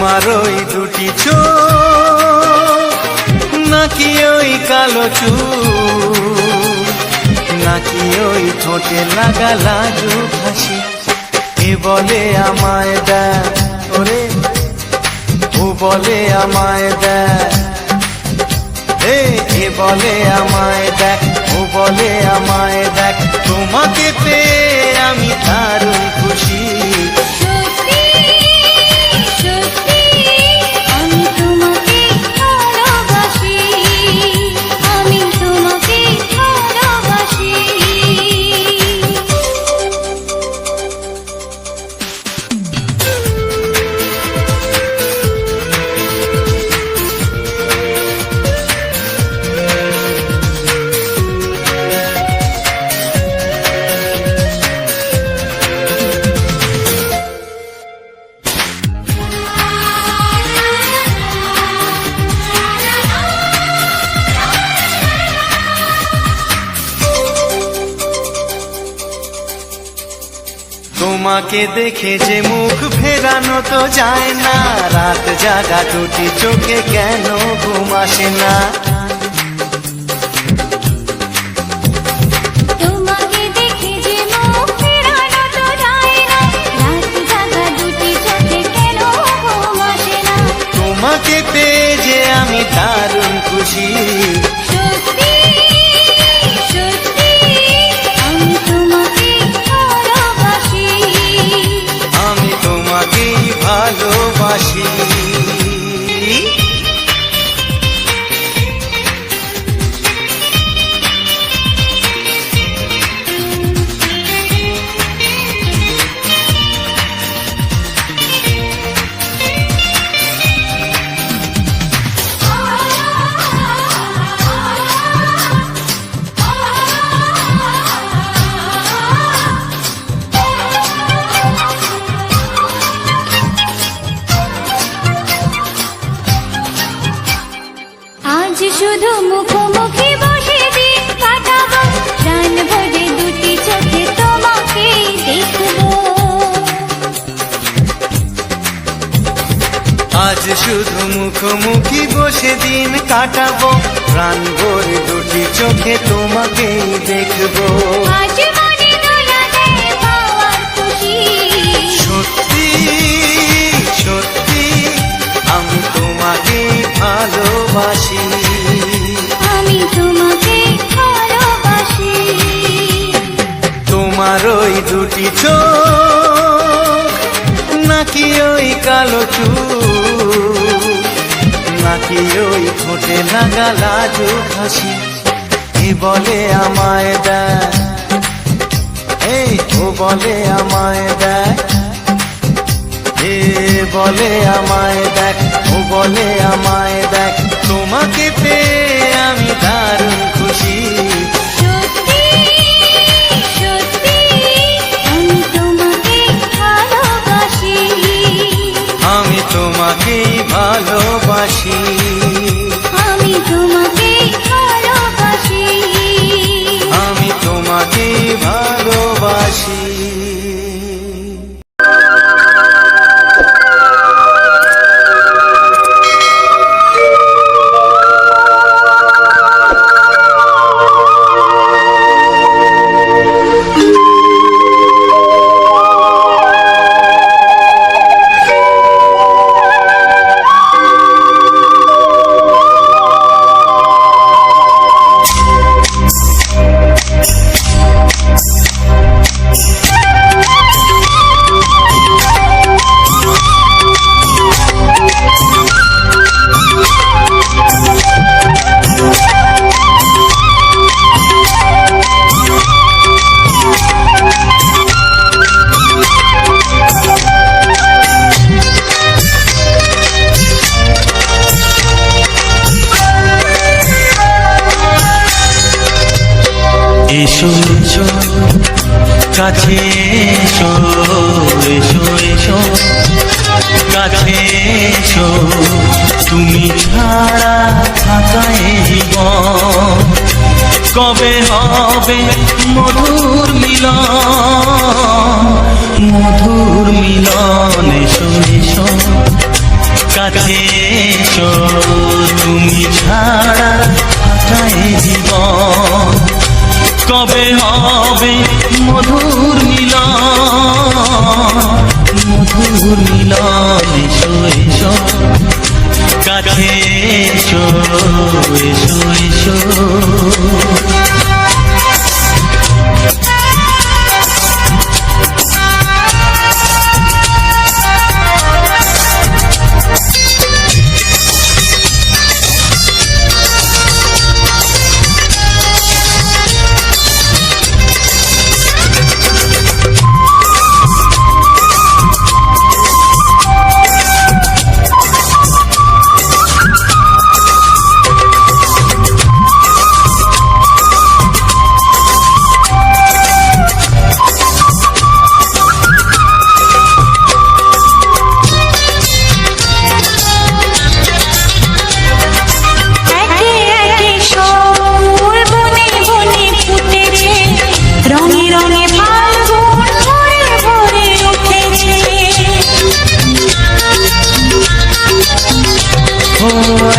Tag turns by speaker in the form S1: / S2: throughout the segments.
S1: তোমার ওই দুটি চোখ, নাকি ওই কালো চুল, নাকি ওই ঠোঁটে লাগা লাজুক হাসি। এ বলে আমায় দেখ ওরে, ও বলে আমায় দেখ, এ বলে আমায় দেখ, ও বলে আমায় দেখ, তোমাকে পেয়ে আমি দারুণ খুশি। তোমাকে দেখে যে মুখ ফেরানো তো যায় না, রাত জাগা দুটি চোখে কেন ঘুম আসে না।
S2: তোমাকে দেখে যে মুখ ফেরানো তো যায় না, রাত জাগা দুটি চোখে কেন ঘুম আসে না।
S1: তোমাকে পেয়ে যে আমি দারুণ খুশি। ভালোবাসি।
S2: শুধু মুখোমুখি বসে দিন কাটাবো, প্রাণ ভরে দুটি চোখে তোমাকে দেখবো।
S1: আজ শুধু মুখোমুখি বসে দিন কাটাবো, প্রাণ ভরে দুটি চোখে তোমাকেই দেখবো।
S2: আজ মনে দোলা দেয় পাওয়ার খুশি।
S1: সত্যি সত্যি আমি তোমাকে ভালোবাসি।
S2: আমি তোমাকে ভালোবাসি।
S1: তোমার ওই দুটি চোখ, নাকি ওই কালো চুল, নাকি ওই ঠোঁটে লাগা লাজুক হাসি। এ বলে আমায় দেখ, ও বলে আমায় দেখ, এ বলে আমায় দেখ, ও বলে আমায় দেখ, তোমাকে পেয়ে আমি দারুণ খুশি।
S2: সত্যি সত্যি আমি তোমাকে ভালোবাসি।
S1: আমি তোমাকেই ভালোবাসি।
S2: আমি তোমাকে ভালোবাসি।
S1: আমি তোমাকেই ভালোবাসি। এসো এসো কাছে এসো, এসো এসো কাছে এসো, তুমি ছাড়া থাকা এই জীবন কবে হবে মধুর মিলন, মধুর মিলন। এসো এসো কাছে এসো তুমি ছাড়া ফাঁকায় জীবন কবে হবে মধুর মিলন এসো এসো কাছে এসো এসো এসো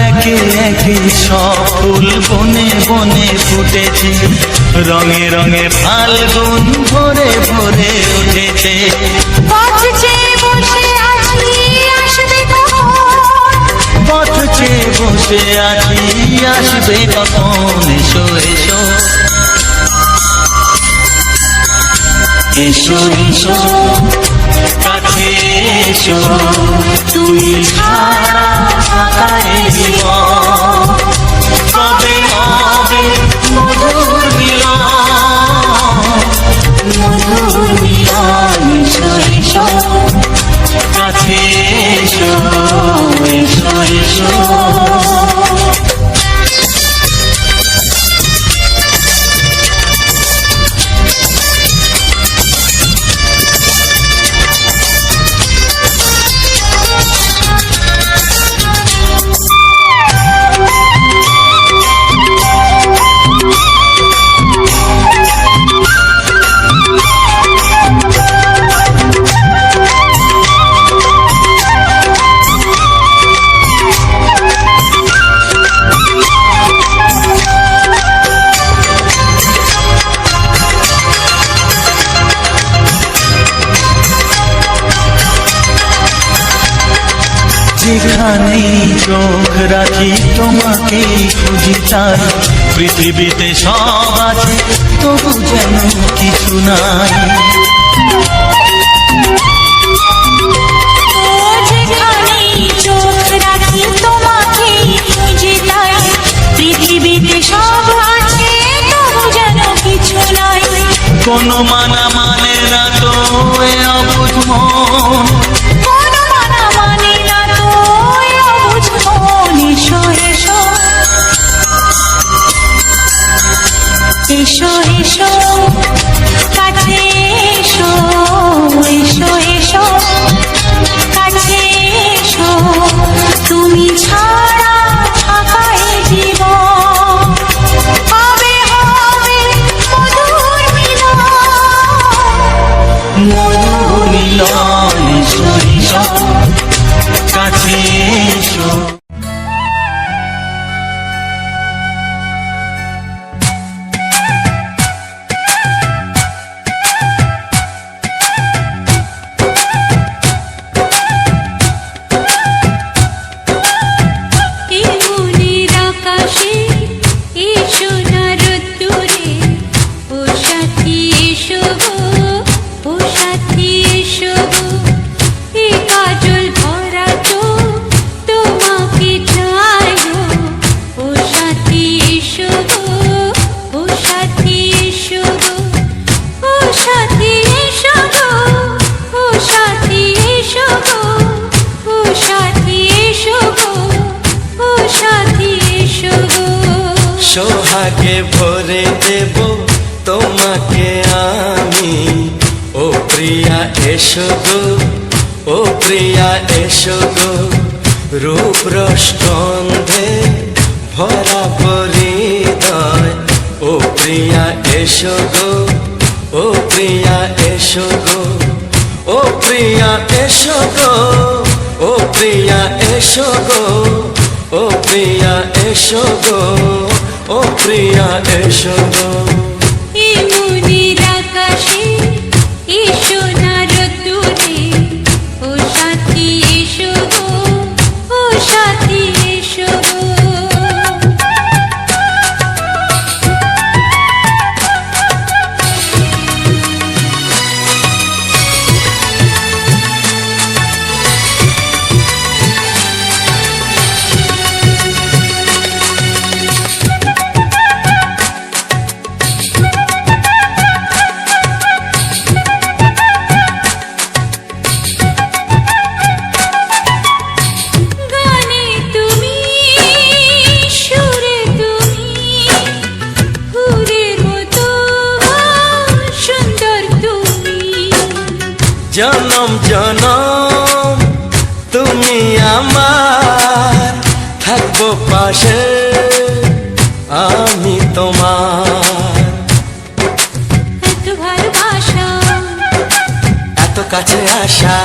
S1: একে একে সব ফুল বনে বনে ফুটেছে রঙে রঙে ফাল্গুন ভরে ভরে উঠেছে
S2: পথ চেয়ে বসে আছি আসবে
S1: পথ চেয়ে বসে আছি আসবে কখন এসো এসো এসো এসো কাছে এসো তুমি ছাড়া ফাঁকায় জীবন কবে হবে মধুর মিলন এসো এসো কাছে এসো এসো এসো যেখানেই চোখ রাখি তোমাকেই খুঁজি তাই পৃথিবীতে সব আছে তবু যেন কিছু নাই
S2: যেখানেই চোখ রাখি তোমাকেই খুঁজি তাই পৃথিবীতে সব আছে তবু যেন কিছু নাই
S1: কোনো মানা মানে না তো এ অবুঝ মন
S2: এসো এসো কাছে এসো এসো এসো কাছে এসো তুমি ছাড়া ফাঁকায় জীবন হবে হবে মধুর
S1: মিলন এসো এসো কাছে এসো সোহাগে ভরে দেব তোমাকে আমি ও প্রিয়া এসো গো ও প্রিয়া এসো গো রূপ রসগন্ধে ভরা পরিদয় ও প্রিয়া এসো গো ও প্রিয়া এসো গো ও প্রিয়া এসো গো ও ও প্রিয়া এসো গো, ও প্রিয়া এসো গো, ও প্রিয়া এসো গো।
S2: এই মনের আকাশে এসো না রোদ্দুরে, ও সাথী এসো গো, ও সাথী এসো গো। গানে তুমি, সুরে তুমি, ফুলের মতো সুন্দর তুমি।
S1: জনম জনম তুমি আমার, থাকবো পাশে আমি তোমার।
S2: এত ভালোবাসা,
S1: এত কাছে আসা,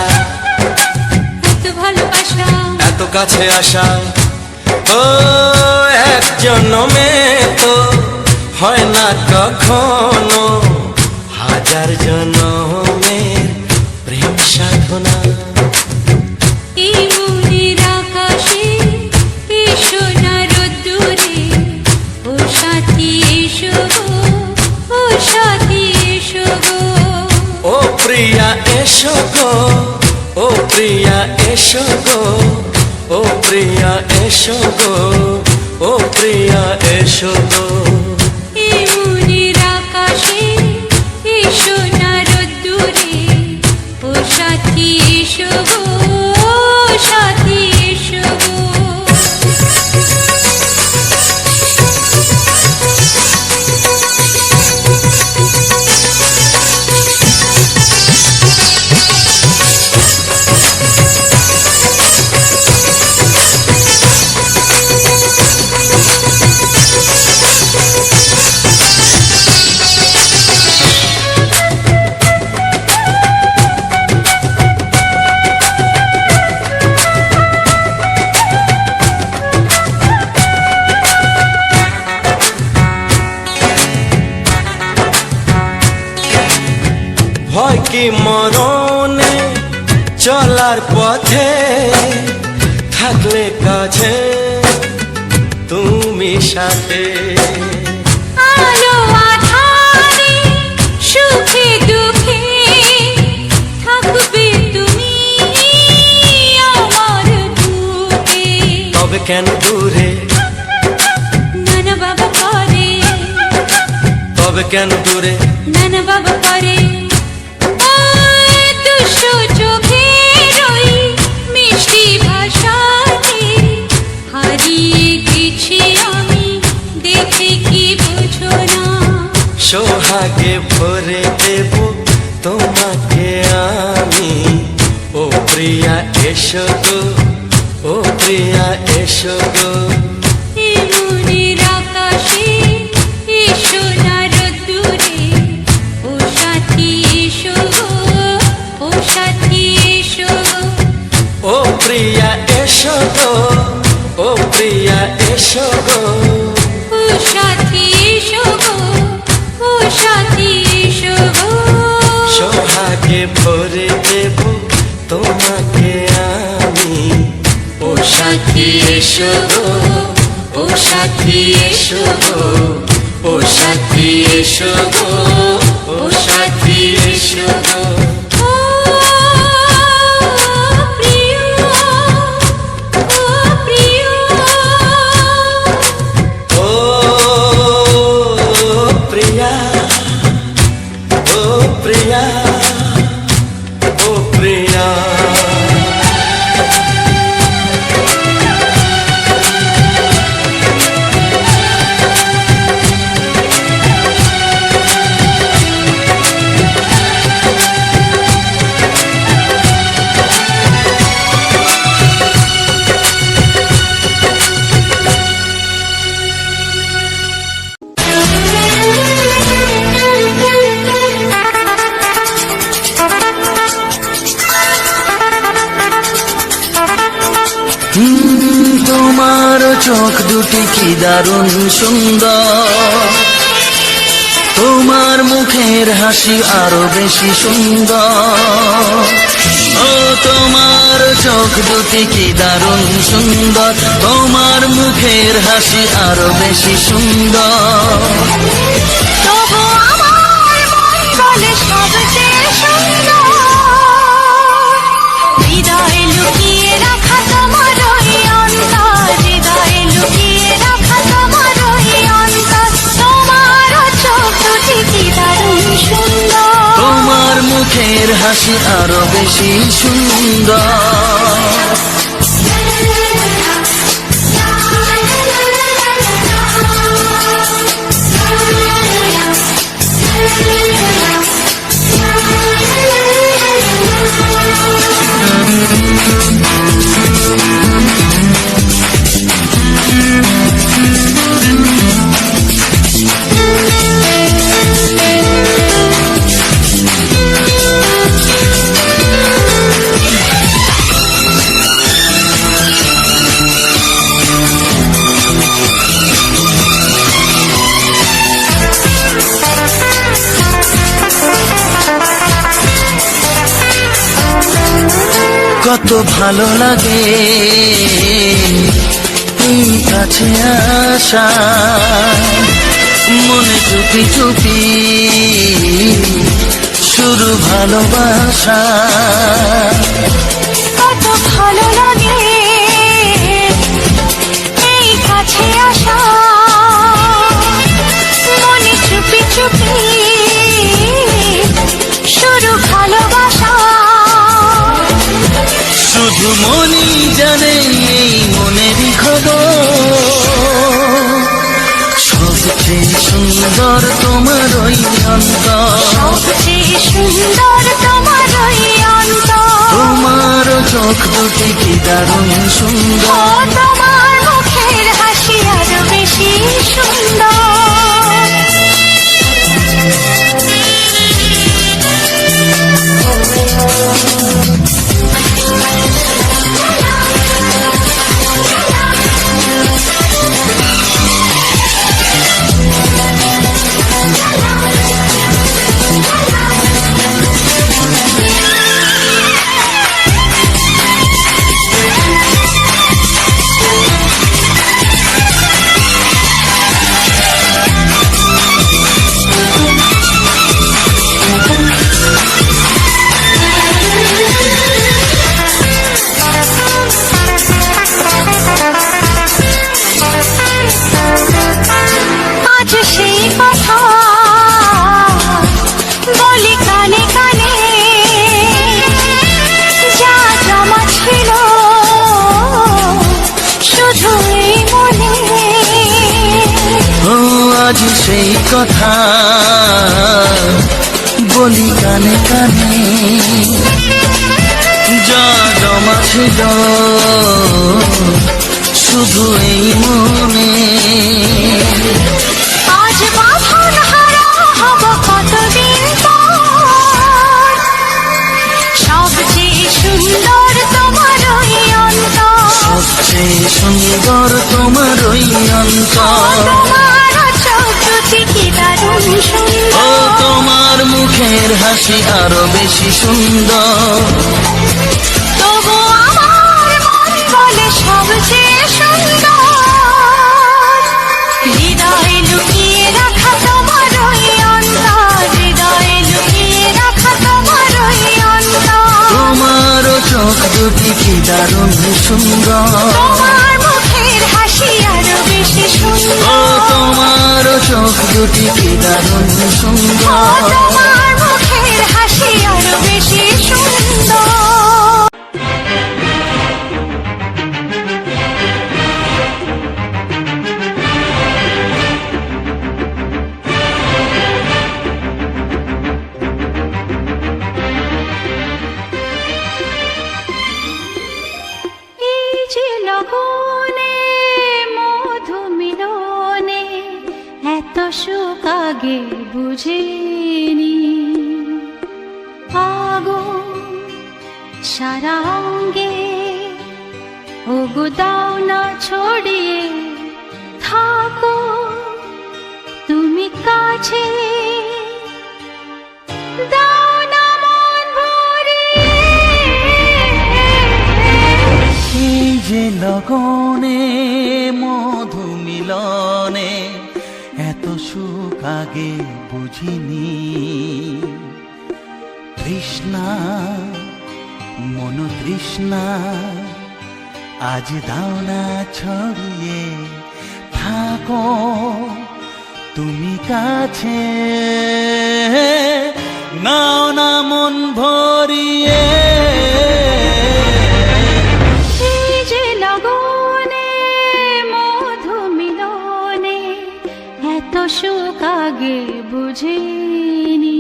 S2: এত ভালোবাসা,
S1: এত কাছে আসা, ও এক জন্মে তো হয় না কখনো, হাজার জন্মের প্রেম সাধনা।
S2: এই মনের আকাশে এসো না রোদ্দুরে, ও সাথী এসো গো, ও সাথী এসো গো।
S1: ও প্রিয়া এসো গো, ও প্রিয়া এসো গো, ও প্রিয়া এসো গো, ও প্রিয়া এসো গো।
S2: এই মনের আকাশে এসো না রোদ্দুরে, ও সাথী এসো গো, ও সাথী এসো গো।
S1: ভয় কি মরণে চলার পথে, থাকলে কাছে তুমি সাথে।
S2: আলো আঁধারে সুখে দুঃখে থাকবে তুমি আমার বুকে।
S1: তবে কেন দূরে,
S2: নানা বাবা করে,
S1: তবে কেন দূরে,
S2: নানা বাবা করে। ওই দুষ্টু চোখের ওই মিষ্টি ভাষাতে হারিয়ে গেছি আমি, দেখে কি বুঝো না।
S1: সোহাগে ভরে দেব তোমাকে আমি, ও প্রিয়া এসো গো, ও প্রিয়া এসো গো।
S2: এই মনের আকাশে এসো না রোদ্দুরে, ও সাথী এসো গো, ও সাথী এসো গো।
S1: ও প্রিয়া এসো গো, ও প্রিয়া এসো গো।
S2: ও সাথী এসো গো, ও সাথী এসো গো।
S1: সোহাগে ভরে দেব তোমাকে আমি, ও সাথী এসো গো, ও সাথী এসো গো, ও সাথী এসো গো, ও সাথী এসো গো।
S2: ও প্রিয়, ও প্রিয়,
S1: ও প্রিয়া, ও প্রিয়া, ও প্রিয়া। চোখ দুটি কি দারুণ সুন্দর, তোমার মুখের হাসি আরো বেশি সুন্দর। ও তোমার চোখ দুটি কি দারুণ সুন্দর, তোমার মুখের হাসি আরো বেশি সুন্দর।
S2: তবু আমার মন বলে সবচেয়ে সুন্দর, হৃদয়ে লুকিয়ে রাখা তোমার ওই অন্তর, হৃদয়ে লুকিয়ে রাখা তোমার ওই অন্তর। তোমার চোখ দুটি কি দারুণ সুন্দর,
S1: তোমার মুখের হাসি আরো বেশি সুন্দর। কত ভালো লাগে এই কাছে আসা, মনে চুপি চুপি শুরু ভালোবাসা।
S2: কত ভালো লাগে এই কাছে আসা, মনে চুপি চুপি শুরু ভালোবাসা।
S1: শুধু মনই জানে এই মনেরই খবর, সবচেয়ে সুন্দর তোমার ওই অন্তর,
S2: সবচেয়ে সুন্দর তোমার ওই অন্তর।
S1: তোমার চোখ দুটি কি দারুণ
S2: ও
S1: সুন্দর,
S2: তোমার মুখের হাসি আরো বেশি সুন্দর। আজ সেই কথা বলি কানে কানে, যা জমা ছিল শুধু এই মনে।
S1: ও আজ সেই কথা বলি কানে কানে, যা জমা ছিল শুধু এই মনে।
S2: আজ বাঁধন হারা হব কতদিন পর, সবচেয়ে সুন্দর তোমার ওই অন্তর,
S1: সবচেয়ে সুন্দর তোমার ওই অন্তর।
S2: তোমার চোখ দুটি কি দারুণ
S1: ও
S2: সুন্দর।
S1: তোমার মুখের হাসি আরো বেশি সুন্দর,
S2: তবু আমার মন বলে সবচেয়ে সুন্দর, হৃদয়ে লুকিয়ে রাখা তোমার ওই অন্তর, হৃদয়ে লুকিয়ে রাখা তোমার ওই অন্তর।
S1: তোমার চোখ দুটি কি দারুণ সুন্দর,
S2: তোমার মুখের হাসি আরো বেশি
S1: ও
S2: সুন্দর।
S1: তোমার চোখ দুটি কি দারুণ
S2: ও
S1: সুন্দর।
S2: তোমার মুখের হাসি আরো বেশি সুন্দর। এই যে লগনে মধু মিলনে এত সুখ আগে বুঝিনি, আগুন সারা অঙ্গে ওগো দাও না ছড়িয়ে থাকো তুমি কাছে, দাও না মন ভরিয়ে।
S1: এই যে লগনে মধু মিলনে এত সুখ আগে বুঝিনি। তৃষ্ণা মন তৃষ্ণা আজ দাও না ছড়িয়ে থাকো তুমি কাছে, নাও না মন ভরিয়ে।
S2: এই যে লগনে মধু মিলনে এত সুখ আগে বুঝিনি।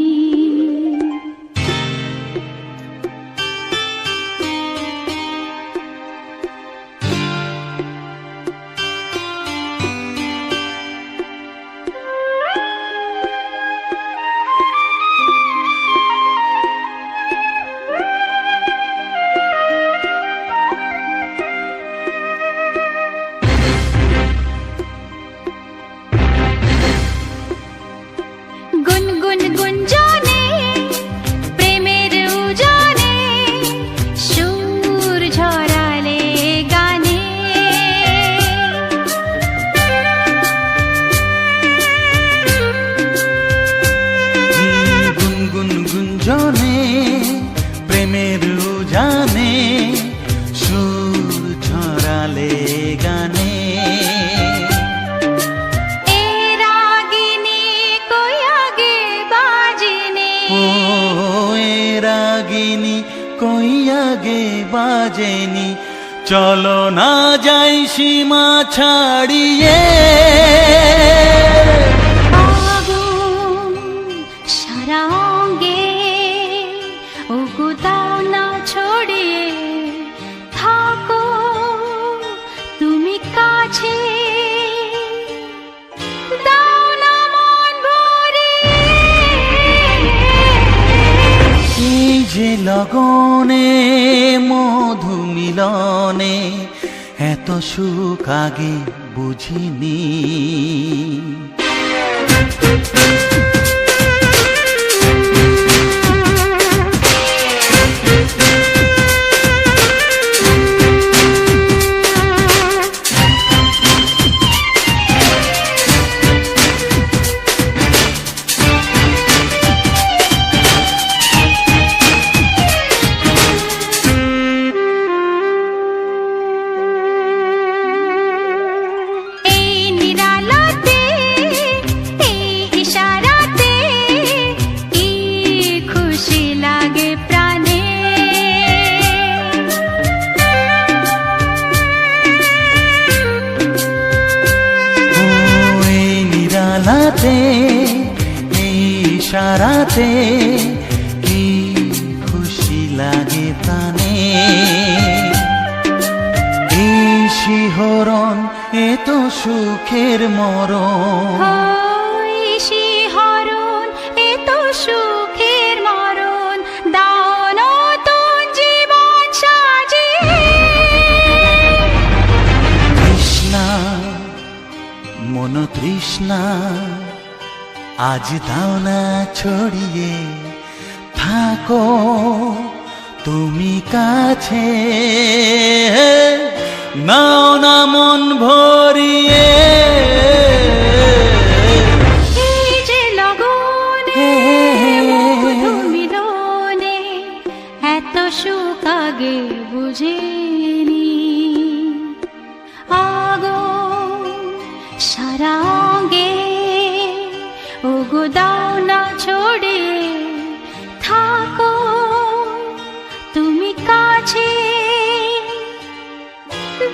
S2: গুনগুন গুঞ্জনে প্রেমের উজানে সুর ঝরালে গানে,
S1: গুনগুন গুঞ্জনে প্রেমের উজানে সুর ছড়ালে গানে।
S2: এ রাগিনী কই আগে বাজেনি,
S1: ও এ রাগিনী কই আগে বাজেনি, চলো না যাই সীমা ছাড়িয়ে।
S2: আগুন সারা অঙ্গে ওগো দাও না ছড়িয়ে থাকো তুমি কাছে, দাও না মন ভরিয়ে।
S1: এই যে লগনে মধু মিলনে এত সুখ আগে বুঝিনি।
S2: এই নিরালাতে এই ইশারাতে কি খুশি লাগে প্রাণে,
S1: ও এই নিরালাতে এই ইশারাতে কি খুশি লাগে প্রাণে। এই শিহরণ এ তো সুখের মরণ,
S2: ওই শিহরণ এ তো সুখের মরণ, দাও নতুন জীবন সাজিয়ে।
S1: তৃষ্ণা মন তৃষ্ণা আজ দাও না ছড়িয়ে থাকো তুমি কাছে, নাও না মন ভরিয়ে।
S2: এই যে লগনে মধু মিলনে এত সুখ আগে বুঝিনি। আগুন সারা অঙ্গে ওগো দাও না ছড়িয়ে থাকো তুমি কাছে,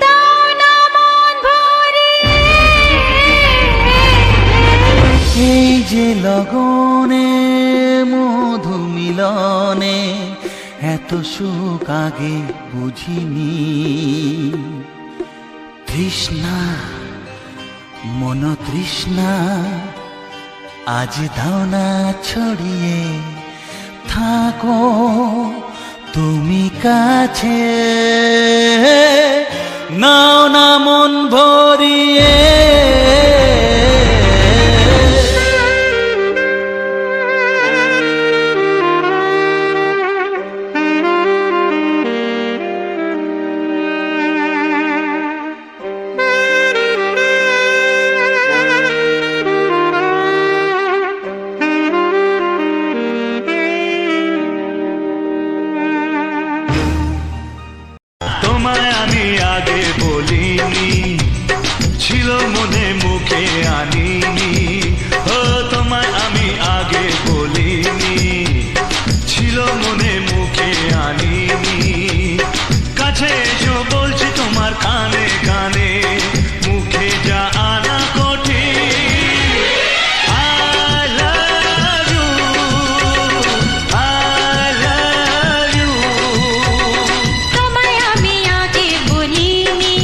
S2: দাও না মন ভরিয়ে।
S1: এই যে লগনে মধু মিলনে এত সুখ আগে বুঝিনি। তৃষ্ণা মন তৃষ্ণা আজ দাও না ছড়িয়ে থাকো তুমি কাছে, নাও না মন ভরিয়ে।
S3: তোমায় আমি আগে বলিনি, ছিল মনে মুখে আনিনি। ও তোমায় আমি আগে বলিনি, ছিল মনে মুখে আনিনি। কাছে এসো বলছি তোমার কানে কানে, মুখে যা আনা কঠিন। I love you, I love you।
S2: তোমায় আমি আগে বলিনি,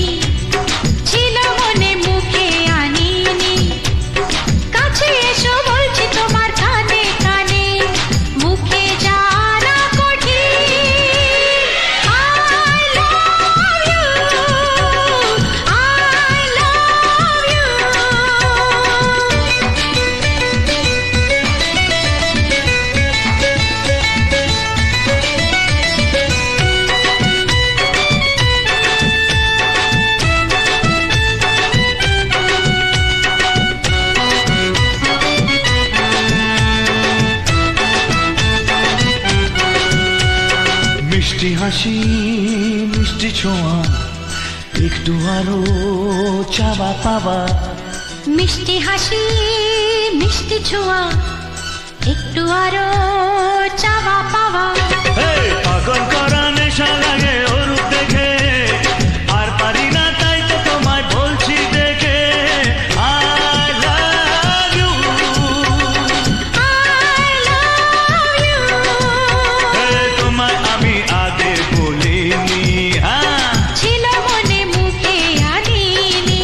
S2: ছিল মনে মুখে আনিনি। কাছে এসো বলছি তোমার কানে কানে, মুখে জানা কঠিন। I love you, I love you।
S3: মিষ্টি হাসি মিষ্টি ছোঁয়া, একটু আরো চাবা পাবা।
S2: মিষ্টি হাসি মিষ্টি ছোঁয়া, একটু আরো চাওয়া পাওয়া।
S3: এই পাগল করা নেশা লাগে ওর দেখে, আর পারি না তাই তো তোমায় বলছি দেখে। I love you,
S2: I love you।
S3: এই তোমায় আমি আগে বলিনি। হ্যাঁ,
S2: ছিল মনে মুখে আনিনি।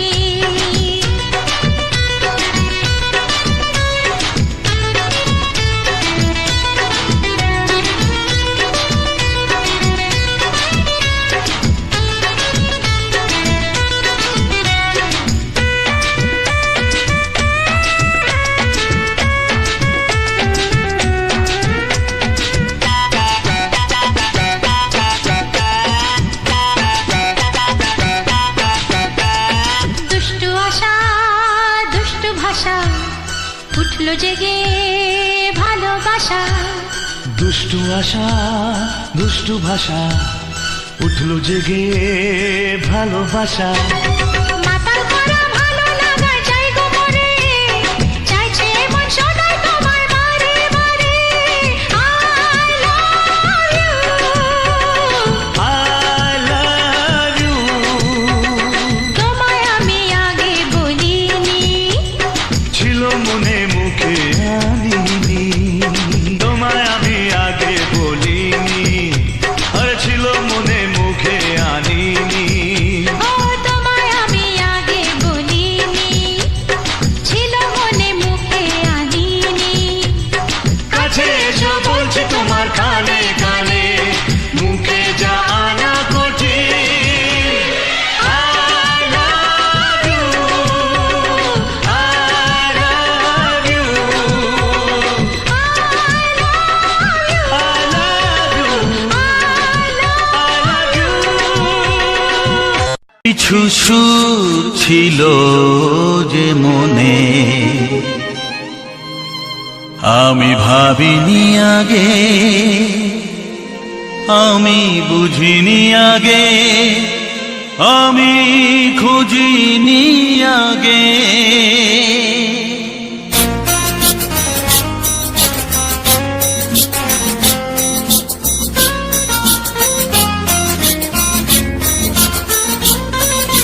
S2: দুষ্টু আশা দুষ্টু ভাষা, উঠলো জেগে ভালোবাসা।
S3: দুষ্টু আশা দুষ্টু ভাষা, উঠলো জেগে ভালোবাসা।
S2: মাতাল করা ভালো লাগার চাই গো মরে, চাইছে মন সদাই তোমায় বারে বারে। I love you,
S3: I love you,
S2: তোমায় আমি আগে বলিনি।
S3: ছিল মনে মুখে আনিনি। তোমায় আমি আগে বলিনি, আরে ছিল মনে মুখে আনিনি।
S2: ও তোমায় আমি আগে বলিনি, ছিল মনে মুখে আনিনি।
S3: কাছে এসো বলছি তোমার কানে কানে, মুখে যা আনা কঠিন। I love you, I love you, I love you, I love you।
S1: কিছু সুর ছিল যে মনে, আমি ভাবিনি আগে, আমি বুঝিনি আগে, আমি খুঁজিনি আগে।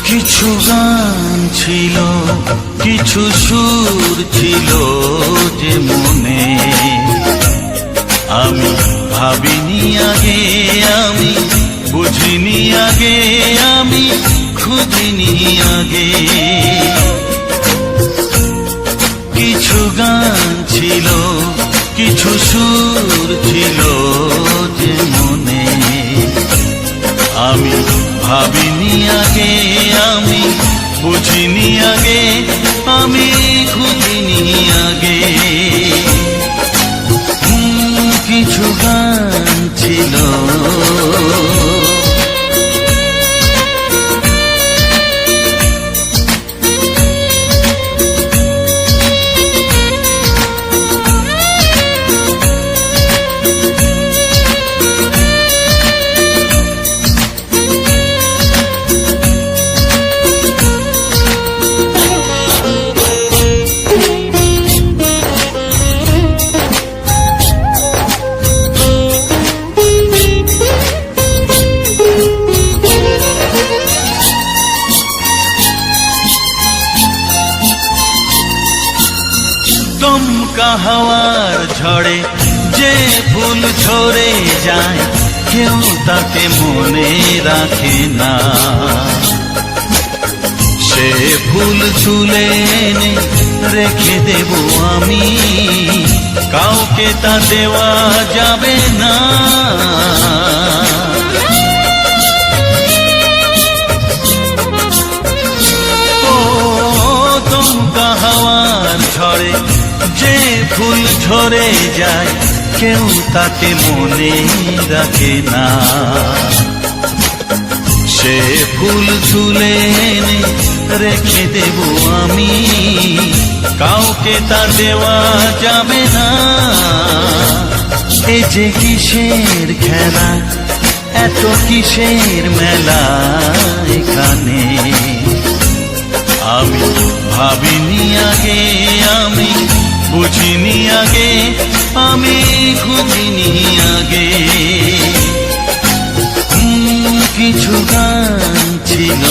S1: কিছু গান ছিল, কিছু সুর ছিল যে মনে, আমি ভাবিনি আগে, আমি বুঝিনি আগে, আমি খুঁজিনি আগে। কিছু গান ছিল, কিছু সুর ছিল যে মনে, আমি ভাবিনি আগে আমি বুঝিনি আগে আমি খুঁজিনি আগে কিছু গান ছিল দমকা হাওয়ার ঝড়ে যে ফুল ঝরে যায় কেউ তাকে মনে রাখে না সে ফুল তুলে এনে রেখে দেব আমি কাউকে তা দেওয়া যাবে না ও দমকা হাওয়ার ঝড়ে যে ফুল ঝরে যায় কেউ তাকে মনে রাখে না সে ফুল তুলে এনে রেখে দেব আমি কাউকে তা দেওয়া যাবে না এ যে কিসের খেলা এত কিসের মেলা এখানে আমি ভাবিনি আগে আমি বুঝিনি আগে আমি খুঁজিনি আগে কিছু গান ছিল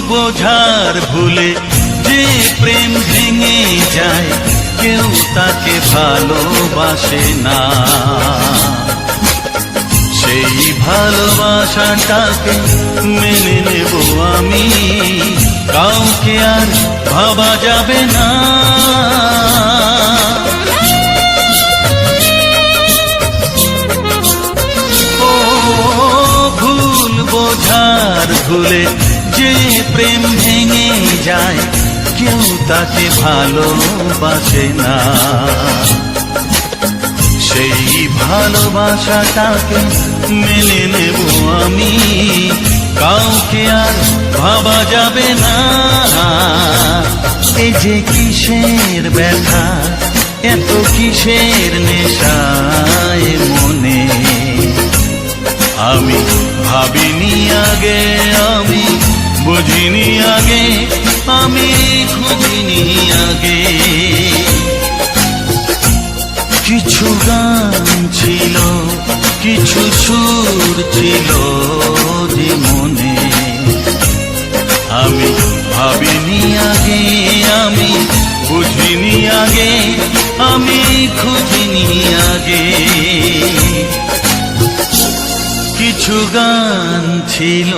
S1: বোঝার ভুলে যে প্রেম ভেঙে যায় কেউ তাকে ভালোবাসে না সেই ভালোবাসাটাকে মেনে নেব আমি কাউকে আর ভাবা যাবে না ও ভুল বোঝার ভুলে যে প্রেম ভেঙে যায় কেউ তাকে ভালোবাসে না সেই ভালোবাসাটাকে মেনে নেব আমি কাউকে আর ভাবা যাবে না এই যে কিসের ব্যথা এত কিসের নেশায় মনে আমি ভাবিনি আগে আমি বুঝিনি আগে আমি খুঁজিনি আগে কিছু গান ছিল কিছু সুর ছিল যে মনে আমি ভাবিনি আগে আমি বুঝিনি আগে আমি খুঁজিনি আগে কিছু গান ছিল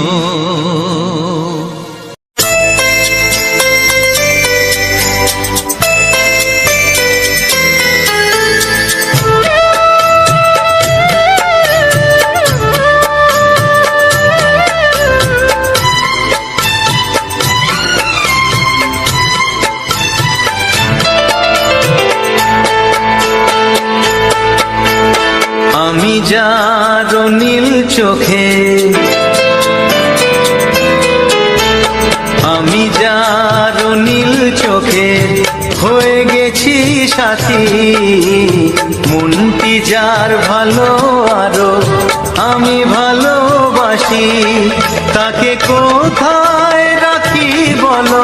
S1: আমি যার নীল চোখে আমি যার নীল চোখে হয়ে গেছি সাথী মনটি যার ভালো আরো আমি ভালোবাসি তাকে কোথায় রাখি বলো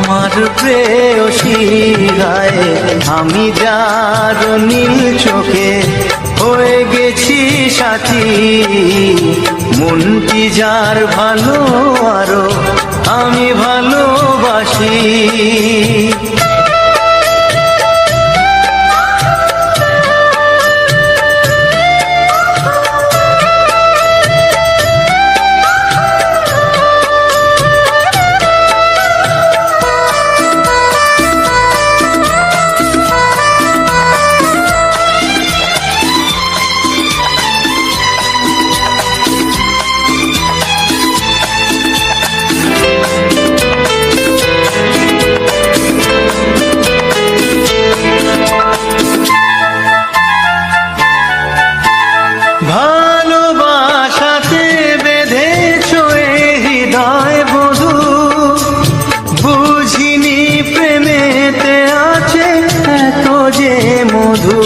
S1: আমার প্রেয়সী গায়ে আমি যার নীল চোখে হয়ে গেছি সাথী, মনটি যার ভালো আরো আমি ভালোবাসি। ভালোবাসাতে বেঁধেছ এ হৃদয় বধু, বুঝিনি প্রেমেতে আছে এত যে মধু।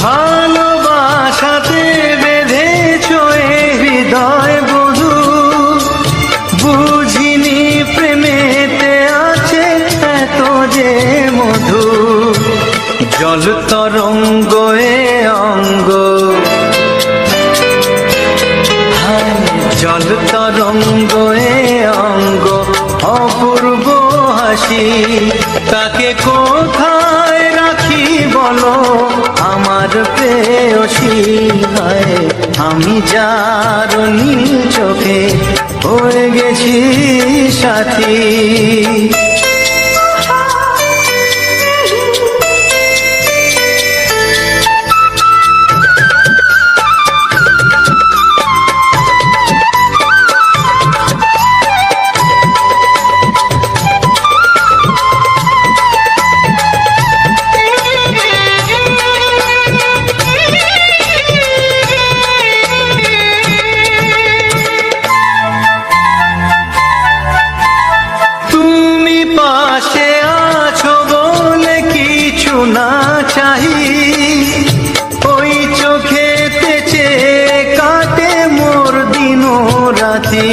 S1: ভালোবাসাতে বেঁধেছ এ হৃদয় বধু, বুঝিনি প্রেমেতে আছে এত যে মধু। জল তরঙ্গ এ অঙ্গ, জল তরঙ্গ এ অঙ্গ অপূর্ব হাসি, তাকে কোথায় রাখি বলো আমার প্রেয়সী গায়ে আমি যার নীল চোখে হয়ে গেছি সাথী। পাশে আছো বলে কিছু না চাহি, ওই চোখেতে চেয়ে কাটে মোর দিন রাতি।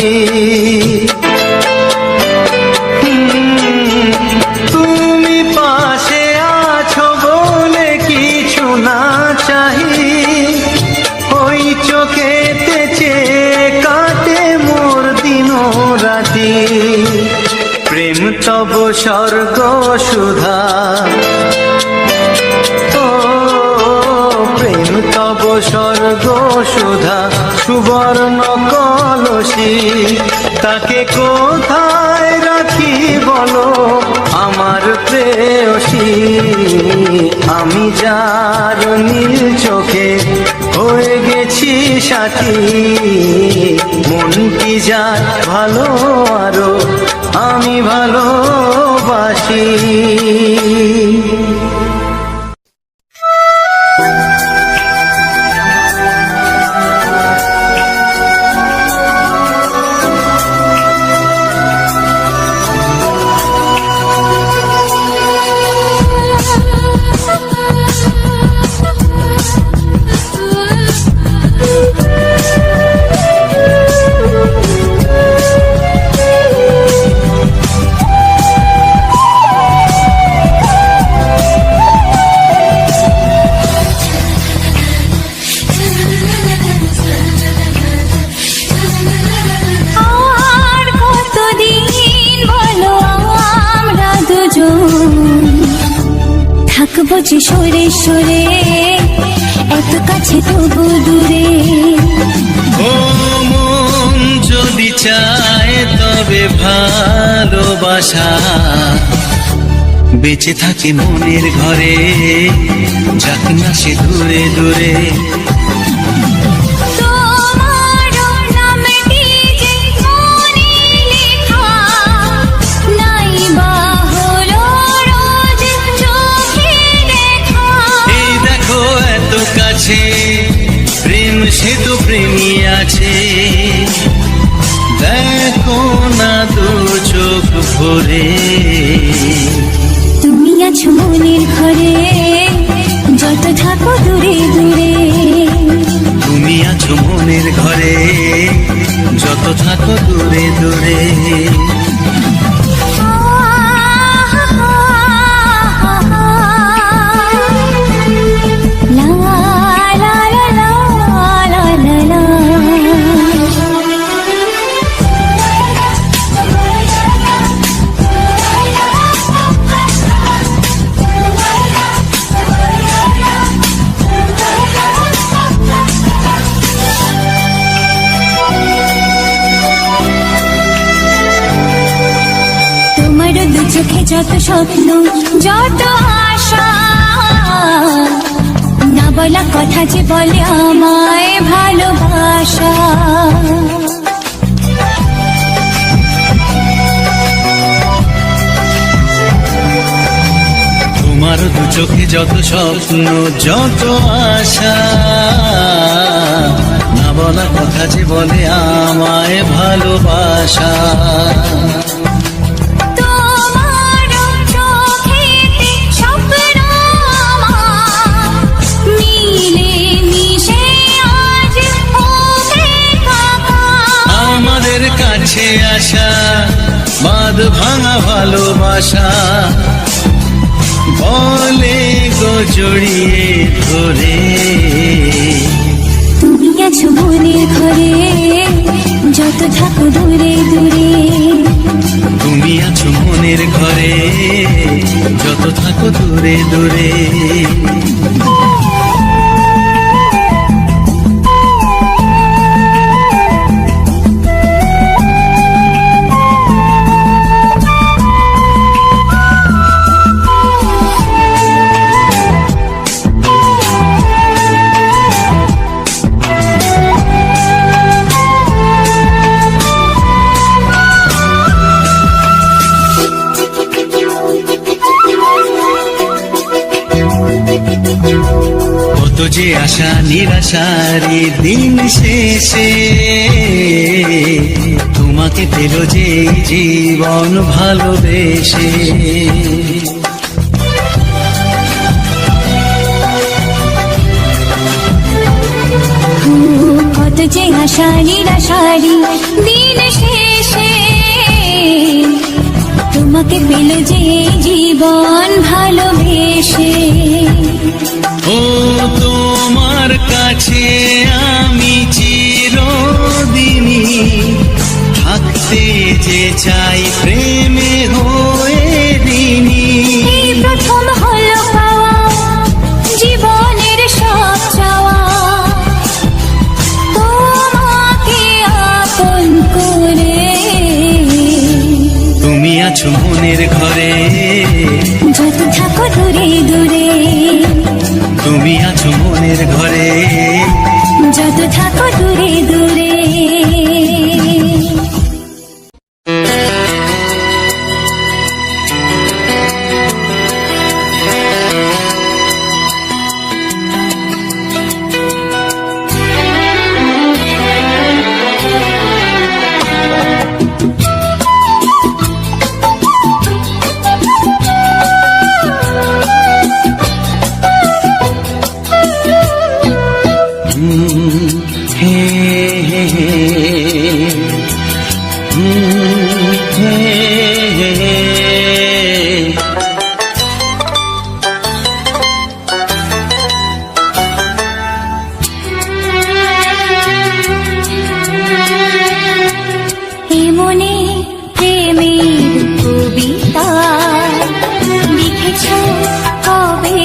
S1: তুমি পাশে আছো বলে কিছু না চাহি, ওই চোখেতে চেয়ে কাটে মোর দিন রাতি। প্রেম তব স্বর্গ সুধা, ও প্রেম তব স্বর্গ সুধা সুবর্ণ কলসী, তাকে কোথায় রাখি বলো আমার প্রেয়সী। আমি যার নীল চোখে হয়ে গেছি সাথী, মনটি যার ভালো আরো আমি ভালোবাসি।
S2: থাকবো যে সরে সরে এত কাছে তবু দূরে।
S1: ও মন যদি চায় তবে ভালোবাসা বেঁচে থাকে মনের ঘরে, যাক না সে দূরে দূরে। প্রেম সে তো প্রেমী আছে, দেখো না দু চোখ ভরে।
S2: তুমি আছো মনের ঘরে যত থাকো দূরে দূরে,
S1: তুমি আছো মনের ঘরে যত থাকো দূরে।
S2: যত স্বপ্ন যত আশা, না বলা কথা যে বলে আমায় ভালোবাসা।
S1: তোমার দু চোখে যত স্বপ্ন যত আশা, না বলা কথা যে বলে আমায় ভালোবাসা।
S2: তোমার চোখেতে স্বপ্ন আমার, মিলে মিশে আজ হবে একাকার।
S1: আমাদের কাছে আসা বাঁধ ভাঙা ভালোবাসা, বলে গো জড়িয়ে ধরে।
S2: তুমি আছো মনের ঘরে যত থাকো দূরে দূরে,
S1: তুমি আছো মনের ঘরে যত থাকো দূরে দূরে। কত যে আশা নিরাশারি দিন শেষে, তোমাকে পেল যে জীবন ভালোবেসে।
S2: কত যে আশা নিরাশারি দিন শেষে, তোমাকে পেল যে জীবন ভালোবেসে।
S1: ও তোমার কাছে আমি চিরদিনই থাকতে যে চাই প্রেমে হয়ে দিনই।
S2: এই প্রথম হলো পাওয়া জীবনের সব চাওয়া, তোমাকে আপন করে।
S1: তুমি আছো মনের ঘরে
S2: যত থাকো দূরে দূরে,
S1: তুমি আছো মনের ঘরে
S2: যত থাকো দূরে দূরে।
S1: হে হে হে হে হে।
S2: এমনি প্রেমের কবিতা লিখেছ কবে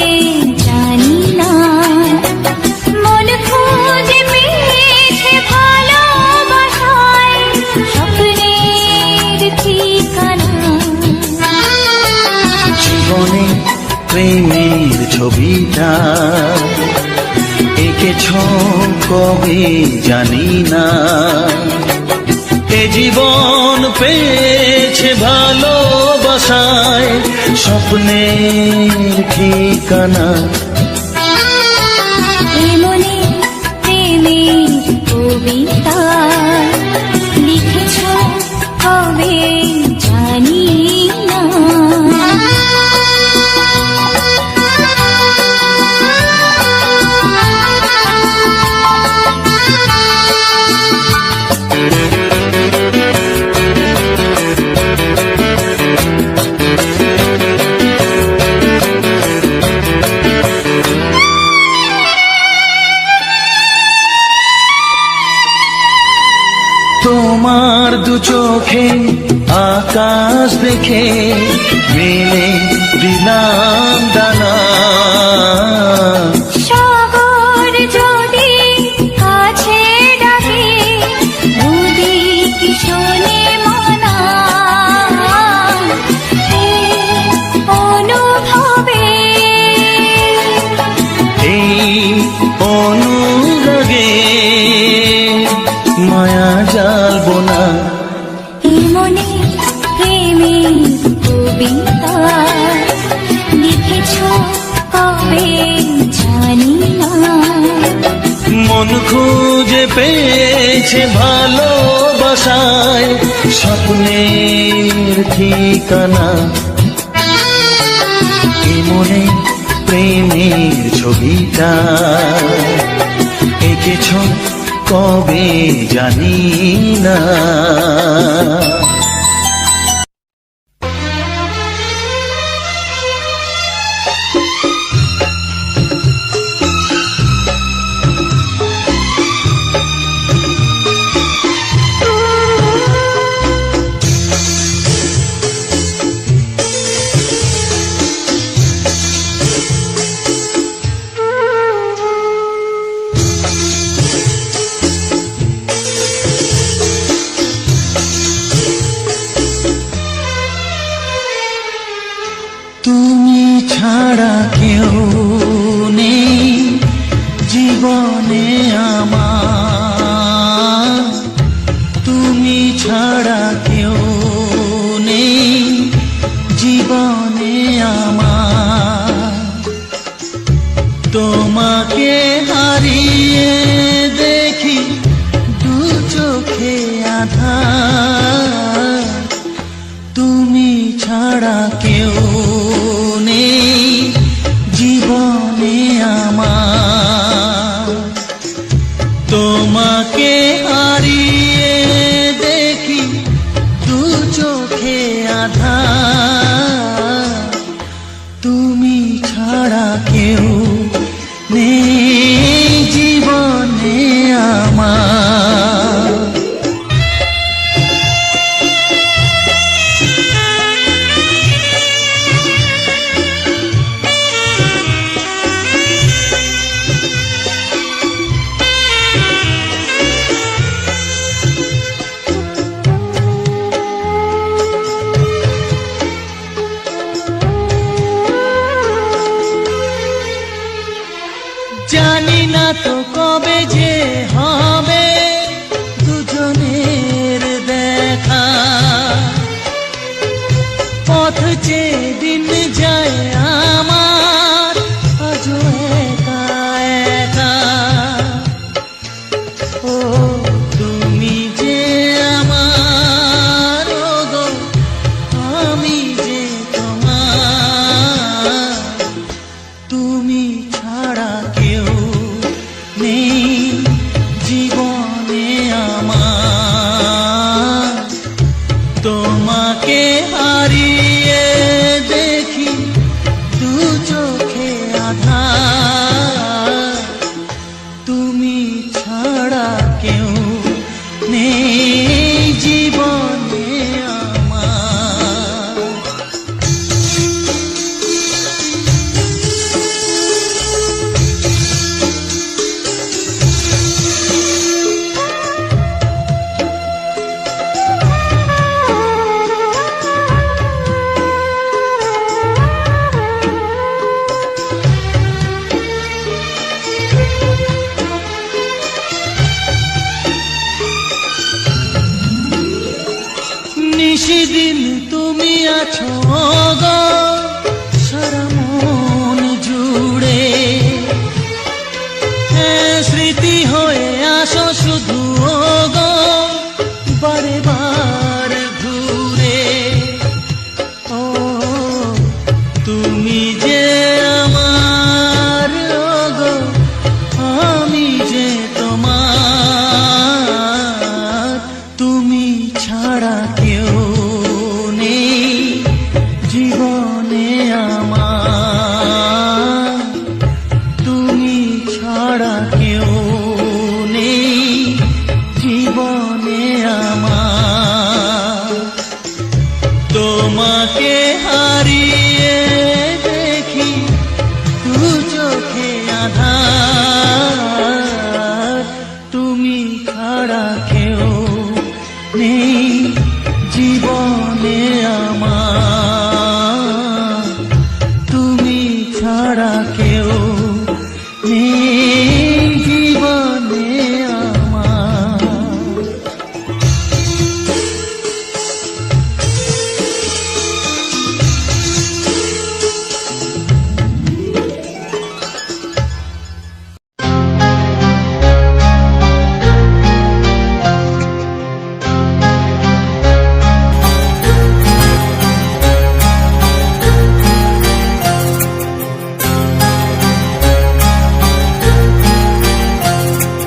S2: জানি না, মন খুঁজে পেয়েছে ভালোবাসায় স্বপ্নের ঠিকানা।
S1: জীবনে প্রেমের ছবিটা এঁকেছ কবে জানি না, এ জীবন পেয়েছে ভালোবাসায় স্বপ্নের ঠিকানা।
S2: এমনি প্রেমের কবিতা লিখেছ কবে জানি না।
S1: তোমার দু চোখে আকাশ দেখে মেলে দিলাম দানা।
S2: সাগর যদি কাছে ডাকে নদী কি শোনে মানা,
S1: মায়া জ্বালবো না।
S2: এই মনে প্রেমের কবিতা লিখেছ কবে জানি না।
S1: মন খুঁজে পেয়েছে ভালোবাসায় স্বপ্নের ঠিকানা। এ মনে প্রেমের ছবিটা এঁকেছ কবে জানি না। তুমি ছাড়া কেউ নেই জীবনে আমার, তুমি ছাড়া কেউ নেই জীবনে আমার। তোমাকে হারিয়ে দেখি দু চোখে আধার, তুমি ছাড়া কেউ নেই জীবনে আমার। তোমাকে হারিয়ে দেখি দু চোখে আধার, তুমি ছাড়া কেউ নেই জীবনে আমার। জানি না তো কবে যে হবে দুজনের দেখা, পথ চেয়ে দিন যায় আমার আজও একা একা। ও তুমি যে আমার, ও গো আমি যে তোমার, তুমি ছাড়া কেউ নেই জীবনে আমার। তোমাকে হারিয়ে দেখি দু চোখে আধার, তুমি ছাড়া কেউ নেই জীবনে আমার। নিশিদিন তুমি আছো গো সারা মন জুড়ে, স্মৃতি হয়ে আসো শুধু গো বারে বার ঘুরে। ও তুমি যে আমার, ও গো আমি যে তোমার, তুমি ছাড়া কেউ নেই জীবনে আমার। তুমি ছাড়া কেউ নেই জীবনে আমার।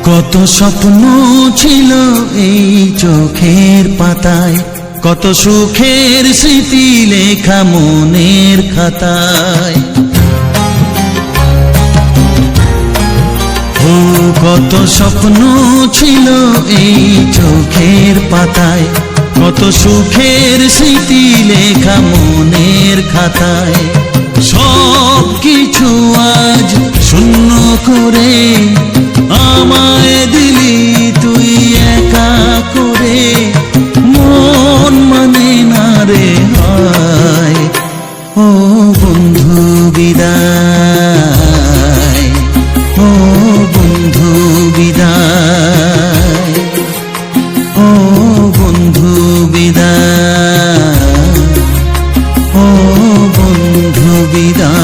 S4: কত স্বপ্ন ছিল এই চোখের পাতায়, কত সুখের স্মৃতি লেখা মনের খাতায়। ও কত স্বপ্ন ছিল এই চোখের পাতায়, কত সুখের স্মৃতি লেখা মনের খাতায়। সব কিছু আজ শূন্য করে আমায় দিলি তুই একা করে, মন মানে না রে হায়। ও বন্ধু বিদায়, ও বন্ধু বিদায়, ও বন্ধু বিদায়, ও বন্ধু বিদায়।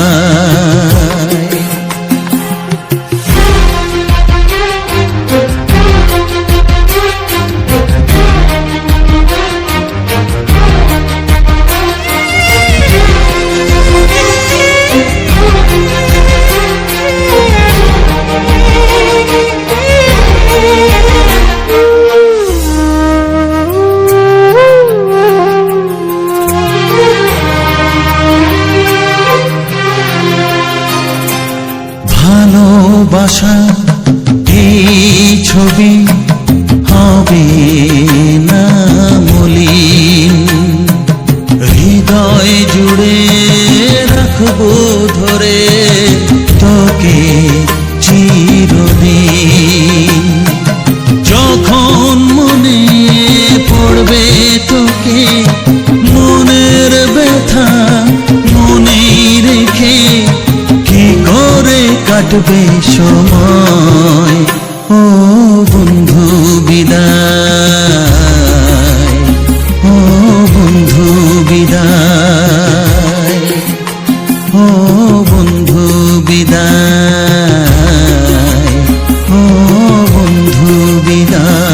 S4: ভালোবাসা এই ছবি হবে না মলিন, হৃদয় জুড়ে রাখবো ধরে তোকে চিরদিন। যখন মনে পড়বে তোকে মনের ব্যথা মনেই রেখে, কি করে কাটবে সময়। ও বন্ধু বিদায়, ও বন্ধু বিদায়, ও বন্ধু বিদায়, ও বন্ধু বিদায়।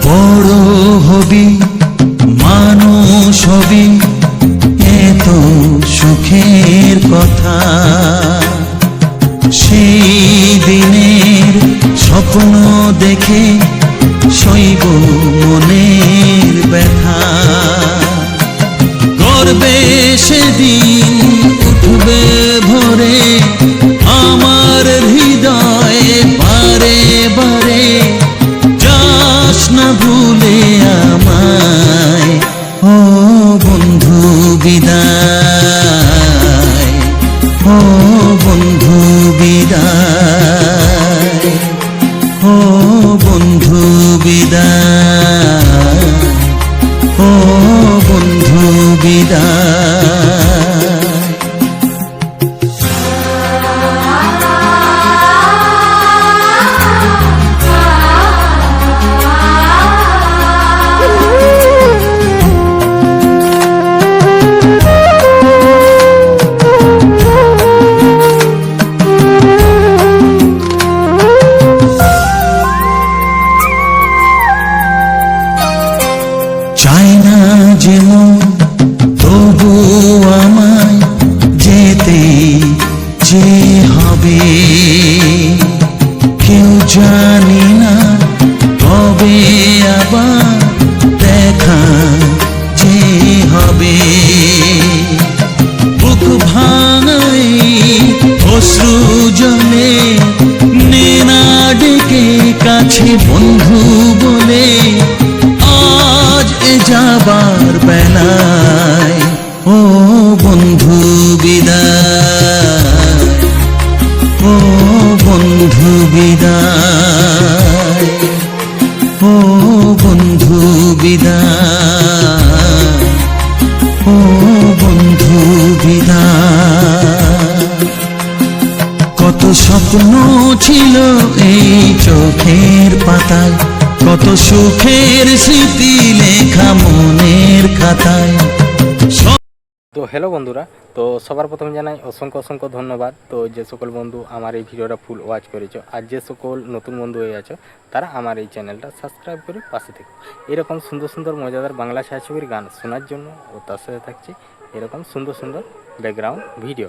S4: বড় হবি মানুষ হবি এত সুখের কথা, সেই দিনের স্বপ্ন দেখে সইব মনের ব্যথা। গর্বে সেদিন উঠবে ভরে আমার হৃদয়ে বারে বারে, যাস না ভুলে আমায়। ও বন্ধু বিদায়, ও বন্ধু বিদায়, ও বন্ধু বিদায়, ও বন্ধু বিদায়। চাই না যেমন তবু আমায় যেতে যে হবে, কেউ জানি না কবে আবার দেখা যে হবে। বুক ভাঙাই অশ্রু জলে নে না ডেকে কাছে বন্ধু বলে, আজ এ যাবার বেলায়। ও বন্ধু বিদায়, ও বন্ধু বিদায়, ও বন্ধু বিদায়, ও বন্ধু বিদায়। কত স্বপ্ন ছিল এই চোখের পাতায়, কত সুখের স্মৃতি খাতায়
S5: তো হ্যালো বন্ধুরা, তো সবার প্রথমে জানাই অসংখ্য অসংখ্য ধন্যবাদ। তো যে সকল বন্ধু আমার এই ভিডিওটা ফুল ওয়াচ করেছো আর যে সকল নতুন বন্ধু হয়ে আছো তারা আমার এই চ্যানেলটা সাবস্ক্রাইব করে পাশে থেকো। এরকম সুন্দর সুন্দর মজাদার বাংলা ছায়াছবির গান শোনার জন্য ও তার সাথে থাকছে এরকম সুন্দর সুন্দর ব্যাকগ্রাউন্ড ভিডিও।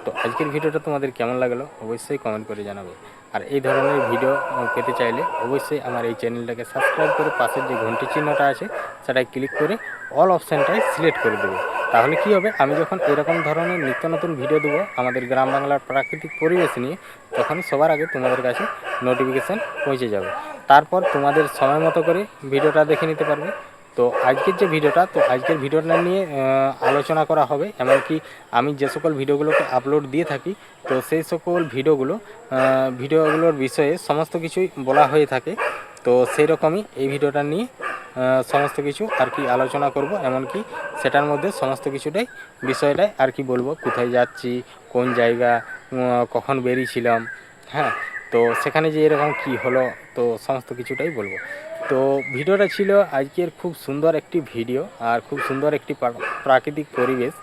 S5: তো আজকের ভিডিওটা তোমাদের কেমন লাগলো অবশ্যই কমেন্ট করে জানাবে। আর এই ধরনের ভিডিও পেতে চাইলে অবশ্যই আমার এই চ্যানেলটাকে সাবস্ক্রাইব করে পাশের যে ঘন্টি চিহ্নটা আছে সেটায় ক্লিক করে অল অপশানটাই সিলেক্ট করে দেবে। তাহলে কি হবে, আমি যখন এরকম ধরনের নিত্য নতুন ভিডিও দেবো আমাদের গ্রাম বাংলার প্রাকৃতিক পরিবেশ নিয়ে, তখন সবার আগে তোমাদের কাছে নোটিফিকেশান পৌঁছে যাবে। তারপর তোমাদের সময় মতো করে ভিডিওটা দেখে নিতে পারবে। তো আজকের যে ভিডিওটা, তো আজকের ভিডিওটা নিয়ে আলোচনা করা হবে। এমনকি আমি যে সকল ভিডিওগুলোকে আপলোড দিয়ে থাকি, তো সেই সকল ভিডিওগুলোর বিষয়ে সমস্ত কিছুই বলা হয়ে থাকে। তো সেই রকমই এই ভিডিওটা নিয়ে সমস্ত কিছু আর কি আলোচনা করব। এমনকি সেটার মধ্যে সমস্ত কিছুটাই বিষয়টাই আর কি বলবো, কোথায় যাচ্ছি, কোন জায়গা, কখন বেরিয়েছিলাম, হ্যাঁ, তো সেখানে যে এরকম কি হলো, তো সমস্ত কিছুটাই বলবো। তো ভিডিওটা ছিল আজকের খুব সুন্দর একটি ভিডিও আর খুব সুন্দর একটি প্রাকৃতিক পরিবেশ।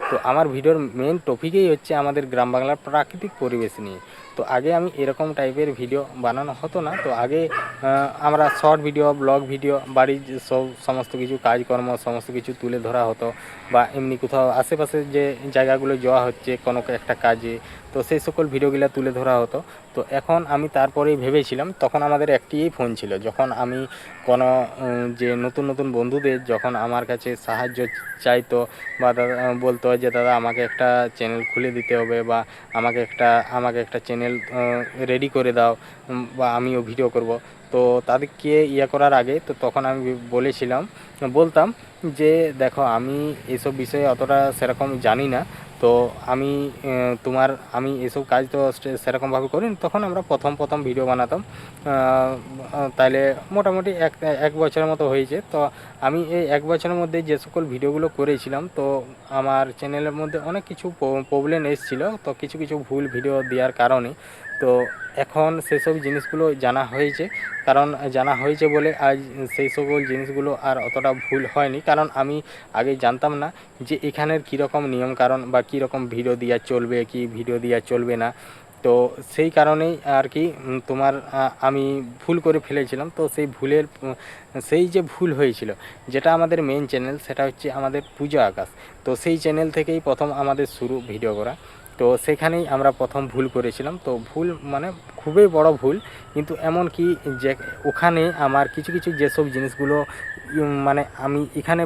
S5: তো আমার ভিডিওর মেন টপিকই হচ্ছে আমাদের গ্রাম বাংলার প্রাকৃতিক পরিবেশ নিয়ে। তো আগে আমি এরকম টাইপের ভিডিও বানানো হতো না। তো আগে আমরা শর্ট ভিডিও, ব্লগ ভিডিও, বাড়ির সমস্ত কিছু কাজকর্ম সমস্ত কিছু তুলে ধরা হতো, বা এমনি কোথাও আশেপাশে যে জায়গাগুলো যাওয়া হচ্ছে কোনো একটা কাজে, তো সেই সকল ভিডিওগুলো তুলে ধরা হতো। তো এখন আমি তারপরেই ভেবেছিলাম, তখন আমাদের একটিই ফোন ছিল, যখন আমি কোনো যে নতুন নতুন বন্ধুদের যখন আমার কাছে সাহায্য চাইতো বা দাদা বলতো যে দাদা আমাকে একটা চ্যানেল খুলে দিতে হবে, বা আমাকে একটা চ্যানেল রেডি করে দাও, বা আমিও ভিডিও করব। তো তাদেরকে করার আগে তো তখন আমি বলতাম যে দেখো আমি এসব বিষয়ে অতটা সেরকম জানি না, তো আমি এসব কাজ তো সেরকমভাবে করি না। তখন আমরা প্রথম ভিডিও বানাতাম, তাইলে মোটামুটি এক বছরের মতো হয়েছে। তো আমি এই এক বছরের মধ্যে যে সকল ভিডিওগুলো করেছিলাম, তো আমার চ্যানেলের মধ্যে অনেক কিছু প্রবলেম এসেছিলো, তো কিছু ভুল ভিডিও দেওয়ার কারণে। তো এখন সেসব জিনিসগুলো জানা হয়েছে বলে আজ সেই সকল জিনিসগুলো আর অতটা ভুল হয়নি। কারণ আমি আগে জানতাম না যে এখানের কীরকম নিয়মকানুন বা কীরকম ভিডিও দেওয়া চলবে, কি ভিডিও দেওয়া চলবে না। তো সেই কারণেই আর কি আমি ভুল করে ফেলেছিলাম। তো সেই যে ভুল হয়েছিল, যেটা আমাদের মেন চ্যানেল, সেটা হচ্ছে আমাদের পূজা আকাশ। তো সেই চ্যানেল থেকেই প্রথম আমাদের শুরু ভিডিও করা। তো সেখানেই আমরা প্রথম ভুল করেছিলাম। তো ভুল মানে খুবই বড় ভুল, কিন্তু এমন কি যে ওখানে আমার কিছু যেসব জিনিসগুলো মানে আমি এখানে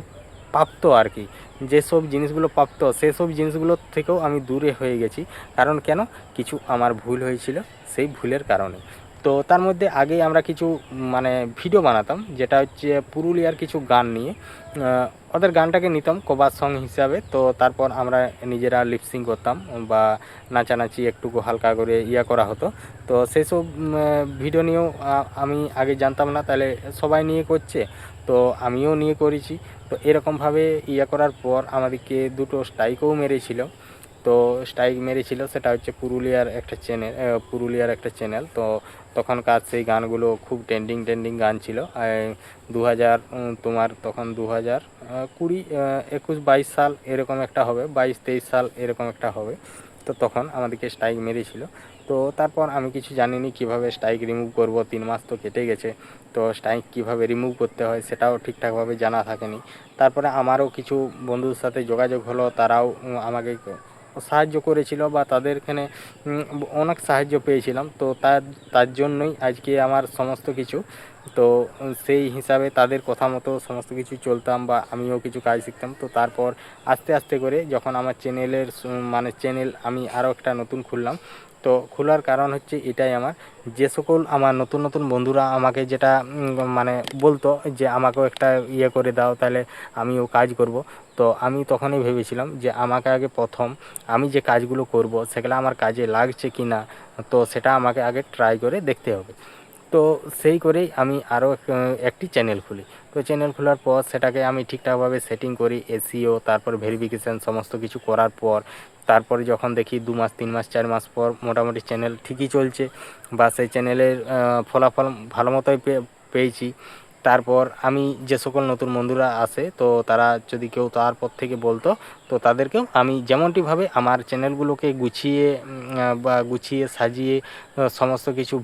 S5: প্রাপ্ত আর কি, যেসব জিনিসগুলো প্রাপ্ত সেসব জিনিসগুলোর থেকেও আমি দূরে হয়ে গেছি। কারণ কেন, কিছু আমার ভুল হয়েছিল, সেই ভুলের কারণে। তো তার মধ্যে আগেই আমরা কিছু ভিডিও বানাতাম, যেটা হচ্ছে পুরুলিয়ার কিছু গান নিয়ে, ওদের গানটাকে নিতাম কভার সং হিসাবে। তো তারপর আমরা নিজেরা লিপসিং করতাম বা নাচানাচি একটু হালকা করে করা হতো। তো সেসব ভিডিও নিয়েও আমি আগে জানতাম না, তাহলে সবাই নিয়ে করছে, তো আমিও নিয়ে করেছি। তো এরকমভাবে করার পর আমাদেরকে দুটো স্ট্রাইকও মেরেছিল। তো স্ট্রাইক মেরেছিল, সেটা হচ্ছে পুরুলিয়ার একটা চ্যানেল। তো তখনকার সেই গানগুলো খুব ট্রেন্ডিং গান ছিল। 2020 21 22 সাল এরকম একটা হবে, 22-23 সাল এরকম একটা হবে। তো তখন আমাদেরকে স্ট্রাইক মেরেছিল। তো তারপর আমি কিছু জানিনি কিভাবে স্ট্রাইক রিমুভ করব। 3 মাস তো কেটে গেছে, তো স্ট্রাইক কিভাবে রিমুভ করতে হয় সেটাও ঠিকঠাকভাবে জানা থাকেনি। তারপরে আমারও কিছু বন্ধুর সাথে যোগাযোগ হলো, তারাও আমাকে সাহায্য করেছিল, বা তাদের এখানে অনেক সাহায্য পেয়েছিলাম। তো তার জন্যই আজকে আমার সমস্ত কিছু। তো সেই হিসাবে তাদের কথা মতো সমস্ত কিছু চলতাম, বা আমিও কিছু কাজ শিখতাম। তো তারপর আস্তে করে যখন আমার চ্যানেল আমি আরও একটা নতুন খুললাম, তো খোলার কারণ হচ্ছে এটাই, যে সকল আমার নতুন বন্ধুরা আমাকে যেটা বলতো যে আমাকেও একটা করে দাও, তাহলে আমিও কাজ করব। তো আমি তখনই ভেবেছিলাম যে আমাকে আগে প্রথম আমি যে কাজগুলো করব সেগুলো আমার কাজে লাগছে কি না, তো সেটা আমাকে আগে ট্রাই করে দেখতে হবে। তো সেই করেই আমি আরও একটি চ্যানেল খুলি। তো চ্যানেল খোলার পর সেটাকে আমি ঠিকঠাকভাবে সেটিং করি, এসইও, তারপর ভেরিফিকেশান সমস্ত কিছু করার পর, তারপরে যখন দেখি 2 মাস 3 মাস 4 মাস পর মোটামুটি চ্যানেল ঠিকই চলছে, বা সেই চ্যানেলের ফলাফল ভালো মতোই পেয়েছি। তারপর আমি যে সকল নতুন বন্ধুরা আসে তো তারা যদি কেউ তারপর থেকে বলতো তো তাদেরকেও আমি যেমনটিভাবে আমার চ্যানেলগুলোকে গুছিয়ে সাজিয়ে সমস্ত কিছু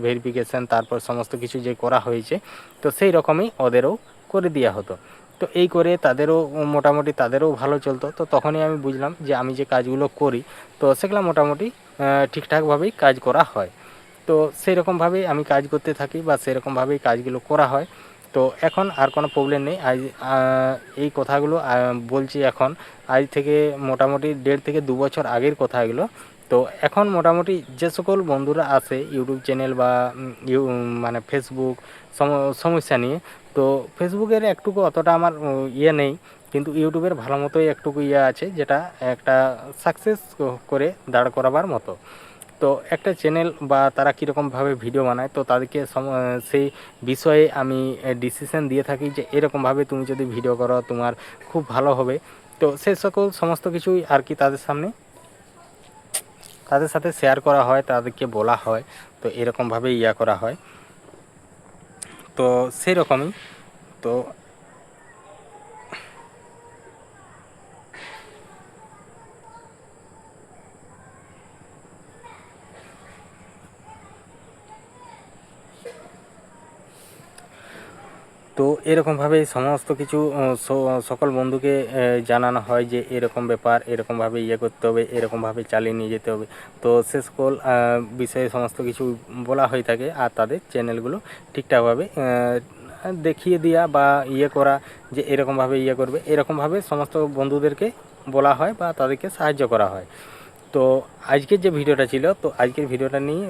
S5: ভেরিফিকেশান তারপর সমস্ত কিছু যে করা হয়েছে তো সেই রকমই ওদেরও করে দেওয়া হতো। তো এই করে তাদেরও মোটামুটি তাদেরও ভালো চলতো। তো তখনই আমি বুঝলাম যে আমি যে কাজগুলো করি তো সেগুলো মোটামুটি ঠিকঠাকভাবেই কাজ করা হয়। তো সেই রকমভাবেই আমি কাজ করতে থাকি বা সেরকমভাবেই কাজগুলো করা হয়। তো এখন আর কোনো প্রবলেম নেই। আজ এই কথাগুলো বলছি এখন আজ থেকে মোটামুটি 1.5 থেকে 2 বছর আগের কথা এগুলো। তো এখন মোটামুটি যে সকল বন্ধুরা আসে ইউটিউব চ্যানেল বা মানে ফেসবুক সমস্যা নিয়ে, তো ফেসবুকের একটুকু অতটা আমার ইয়ে নেই, কিন্তু ইউটিউবের ভালো মতোই একটুকু ইয়ে আছে যেটা একটা সাকসেস করে দাঁড় করাবার মতো। তো একটা চ্যানেল বা তারা কীরকমভাবে ভিডিও বানায় তো তাদেরকে সেই বিষয়ে আমি ডিসিশন দিয়ে থাকি যে এরকমভাবে তুমি যদি ভিডিও করো তোমার খুব ভালো হবে। তো সে সকল সমস্ত কিছুই আর কি তাদের সাথে শেয়ার করা হয়, তাদেরকে বলা হয়, তো এরকমভাবে ইয়া করা হয়। তো সেই রকমই। তো তো এরকমভাবেই সমস্ত কিছু সকল বন্ধুকে জানানো হয় যে এরকম ব্যাপার, এরকমভাবে ইয়ে করতে হবে, এরকমভাবে চালিয়ে নিয়ে যেতে হবে। তো সে সকল বিষয়ে সমস্ত কিছু বলা হয়ে থাকে আর তাদের চ্যানেলগুলো ঠিকঠাকভাবে দেখিয়ে দেওয়া বা ইয়ে করা যে এরকমভাবে ইয়ে করবে, এরকমভাবে সমস্ত বন্ধুদেরকে বলা হয় বা তাদেরকে সাহায্য করা হয়। তো আজকের যে ভিডিওটা ছিল তো আজকের ভিডিওটা নিয়ে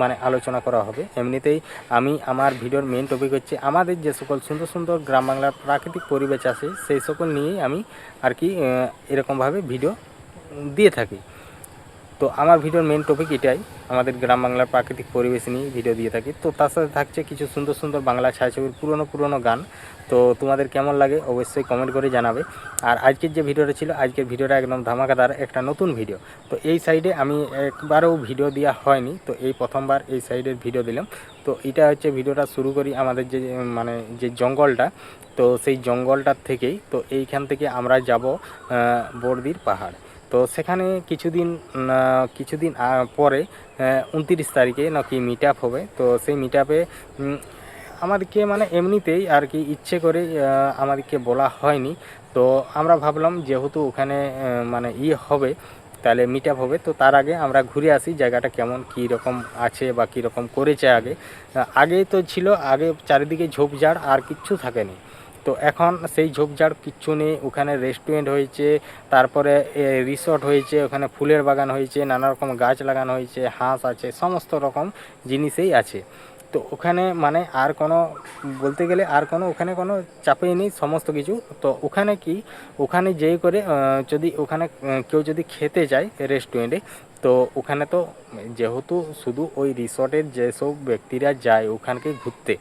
S5: মানে আলোচনা করা হবে। এমনিতেই আমি আমার ভিডিওর মেন টপিক হচ্ছে আমাদের যে সকল সুন্দর সুন্দর গ্রাম বাংলার প্রাকৃতিক পরিবেশ আছে সেই সকল নিয়েই আমি আর কি এরকমভাবে ভিডিও দিয়ে থাকি। তো আমার ভিডিওর মেন টপিক এটাই, আমাদের গ্রাম বাংলার প্রাকৃতিক পরিবেশ নিয়ে ভিডিও দিয়ে থাকি। তো তার সাথে থাকছে কিছু সুন্দর সুন্দর বাংলা ছায়াছবির পুরনো গান। তো তোমাদের কেমন লাগে অবশ্যই কমেন্ট করে জানাবে। আর আজকের যে ভিডিওটা ছিল আজকের ভিডিওটা একদম ধামাকাদার একটা নতুন ভিডিও। তো এই সাইডে আমি একবারও ভিডিও দেওয়া হয়নি, তো এই প্রথমবার এই সাইডের ভিডিও দিলাম। তো এটা হচ্ছে ভিডিওটা শুরু করি আমাদের যে মানে যে জঙ্গলটা, তো সেই জঙ্গলটার থেকেই তো এইখান থেকে আমরা যাব বর্দির পাহাড়। তো সেখানে কিছুদিন পরে 29 তারিখে নাকি মিট আপ হবে। তো সেই মিট আপে আমাদেরকে মানে এমনিতেই আর কি ইচ্ছে করে আমাদেরকে বলা হয়নি। তো আমরা ভাবলাম যেহেতু ওখানে মানে হবে তাহলে মিট আপ হবে, তো তার আগে আমরা ঘুরে আসি জায়গাটা কেমন কী রকম আছে বা কী রকম করেছে আগে তো ছিল, আগে চারিদিকে ঝোপঝাড় আর কিচ্ছু থাকেনি। তো এখন সেই ঝোপঝাড় কিচ্ছু নেই, ওখানে রেস্টুরেন্ট হয়েছে, তারপরে রিসর্ট হয়েছে, ওখানে ফুলের বাগান হয়েছে, নানা রকম গাছ লাগানো হয়েছে, হাঁস আছে, সমস্ত রকম জিনিসই আছে। তো ওখানে মানে আর কোনো বলতে গেলে আর কোনো ওখানে কোনো চাপেই নেই সমস্ত কিছু। তো ওখানে কি ওখানে যেই করে যদি ওখানে কেউ যদি খেতে যায় রেস্টুরেন্টে, তো ওখানে তো যেহেতু শুধু ওই রিসর্টের যেসব ব্যক্তিরা যায় ওখানকে ঘুরতে,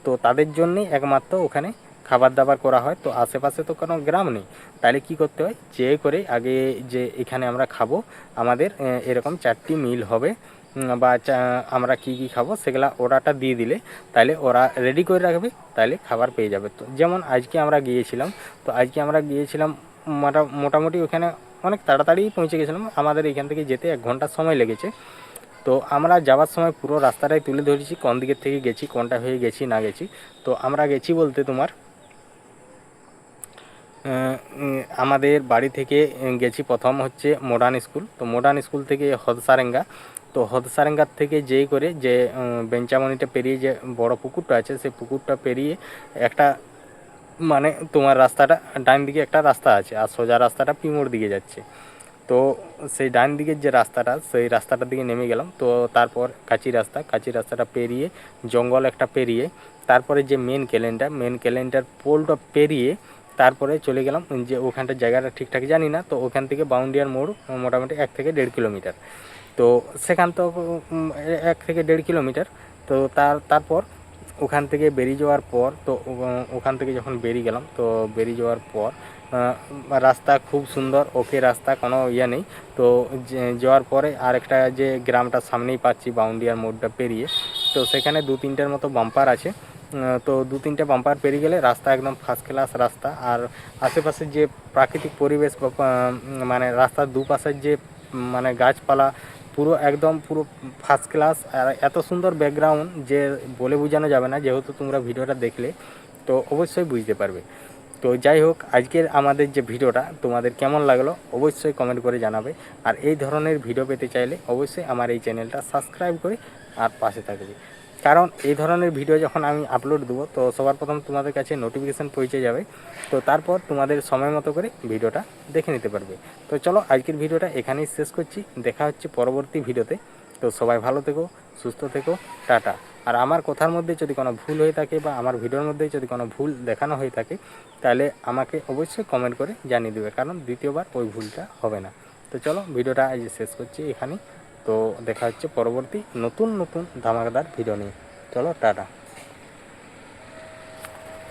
S5: তো তাদের জন্যই একমাত্র ওখানে খাবার দাবার করা হয়। তো আশেপাশে তো কোনো গ্রাম নেই, তাহলে কি করতে হয় যে করে আগে যে এখানে আমরা খাবো আমাদের এরকম 4টি মিল হবে বা আমরা কি খাবো সেগুলা অর্ডারটা দিয়ে দিলে তাহলে ওরা রেডি করে রাখবে, তাহলে খাবার পেয়ে যাবে। তো যেমন আজকে আমরা গিয়েছিলাম মোটামুটি ওখানে অনেক তাড়াতাড়ি পৌঁছে গেছিলাম, আমাদের এখান থেকে যেতে 1 ঘন্টা সময় লেগেছে। তো আমরা যাওয়ার সময় পুরো রাস্তাটাই তুলে ধরেছি কোন দিকের থেকে গেছি, কোনটা হয়ে গেছি না গেছি। তো আমরা গেছি বলতে তোমার আমাদের বাড়ি থেকে গেছি প্রথম হচ্ছে মডার্ন স্কুল। তো মডার্ন স্কুল থেকে হদসারেঙ্গা। তো হদসারেঙ্গার থেকে যেই করে যে বেঞ্চামনিটা পেরিয়ে যে বড় পুকুরটা আছে সেই পুকুরটা পেরিয়ে একটা মানে তোমার রাস্তাটা ডান দিকে একটা রাস্তা আছে আর সোজা রাস্তাটা পিমোড় দিকে যাচ্ছে। তো সেই ডান দিকের যে রাস্তাটা সেই রাস্তাটার দিকে নেমে গেলাম। তো তারপর কাঁচি রাস্তাটা পেরিয়ে জঙ্গল একটা পেরিয়ে তারপরে যে মেন ক্যালেন্ডার পোলটা পেরিয়ে তারপরে চলে গেলাম যে ওখানটার জায়গাটা ঠিকঠাক জানি না। তো ওখান থেকে বাউন্ডিয়ার মোড় মোটামুটি 1 থেকে 1.5 কিলোমিটার। তো সেখান তো 1 থেকে 1.5 কিলোমিটার। তো তারপর ওখান থেকে বেরিয়ে যাওয়ার পর তো ওখান থেকে যখন বেরিয়ে গেলাম তো বেরিয়ে যাওয়ার পর রাস্তা খুব সুন্দর, ওকে রাস্তা, কোনো ইয়ে নেই। তো যাওয়ার পরে আরেকটা যে গ্রামটা সামনেই পাচ্ছি বাউন্ডিয়ার মোড়টা পেরিয়ে, তো সেখানে 2-3টার মতো বাম্পার আছে। তো 2-3টে বাম্পার পেরিয়ে গেলে রাস্তা একদম ফার্স্ট ক্লাস রাস্তা। আর আশেপাশের যে প্রাকৃতিক পরিবেশ বা মানে রাস্তার দুপাশের যে মানে গাছপালা পুরো একদম পুরো ফার্স্ট ক্লাস। আর এত সুন্দর ব্যাকগ্রাউন্ড যে বলে বোঝানো যাবে না, যেহেতু তোমরা ভিডিওটা দেখলে তো অবশ্যই বুঝতে পারবে। তো যাই হোক, আজকের আমাদের যে ভিডিওটা তোমাদের কেমন লাগলো অবশ্যই কমেন্ট করে জানাবে। আর এই ধরনের ভিডিও পেতে চাইলে অবশ্যই আমার এই চ্যানেলটা সাবস্ক্রাইব করে আর পাশে থাকবে, কারণ এই ধরনের ভিডিও যখন আমি আপলোড দেবো তো সবার প্রথম তোমাদের কাছে নোটিফিকেশান পৌঁছে যাবে। তো তারপর তোমাদের সময় মতো করে ভিডিওটা দেখে নিতে পারবে। তো চলো আজকের ভিডিওটা এখানেই শেষ করছি, দেখা হচ্ছে পরবর্তী ভিডিওতে। তো সবাই ভালো থেকো, সুস্থ থেকো, টাটা। আর আমার কথার মধ্যে যদি কোনো ভুল হয়ে থাকে বা আমার ভিডিওর মধ্যে যদি কোনো ভুল দেখানো হয়ে থাকে তাহলে আমাকে অবশ্যই কমেন্ট করে জানিয়ে দেবে, কারণ দ্বিতীয়বার ওই ভুলটা হবে না। তো চলো ভিডিওটা আজ শেষ করছি এখানেই। তো দেখা হচ্ছে পরবর্তী নতুন ধামাকাদার ভিডিও নিয়ে। চলো টাটা।